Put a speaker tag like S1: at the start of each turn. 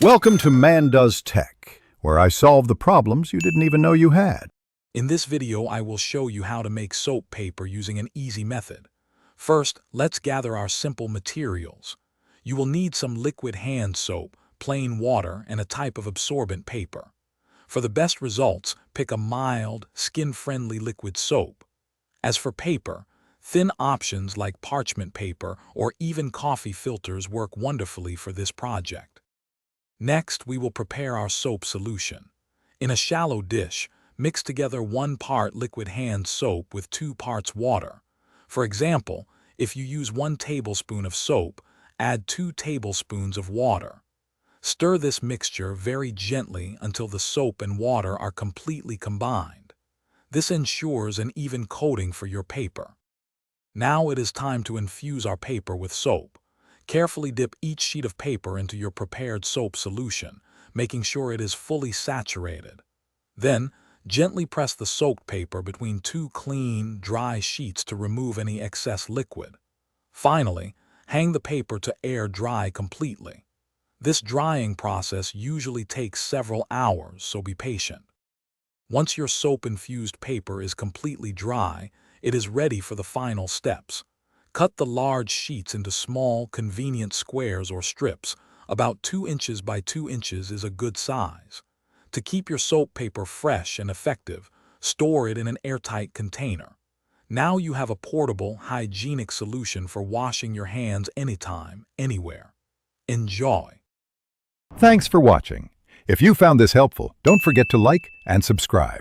S1: Welcome to Man Does Tech, where I solve the problems you didn't even know you had.
S2: In this video, I will show you how to make soap paper using an easy method. First, let's gather our simple materials. You will need some liquid hand soap, plain water, and a type of absorbent paper. For the best results, pick a mild, skin-friendly liquid soap. As for paper, thin options like parchment paper or even coffee filters work wonderfully for this project. Next, we will prepare our soap solution. In a shallow dish, mix together 1 part liquid hand soap with 2 parts water. For example, if you use 1 tablespoon of soap, add 2 tablespoons of water. Stir this mixture very gently until the soap and water are completely combined. This ensures an even coating for your paper. Now it is time to infuse our paper with soap. Carefully dip each sheet of paper into your prepared soap solution, making sure it is fully saturated. Then, gently press the soaked paper between 2 clean, dry sheets to remove any excess liquid. Finally, hang the paper to air dry completely. This drying process usually takes several hours, so be patient. Once your soap-infused paper is completely dry, it is ready for the final steps. Cut the large sheets into small, convenient squares or strips. About 2 inches by 2 inches is a good size. To keep your soap paper fresh and effective, store it in an airtight container. Now you have a portable, hygienic solution for washing your hands anytime, anywhere. Enjoy!
S1: Thanks for watching. If you found this helpful, don't forget to like and subscribe.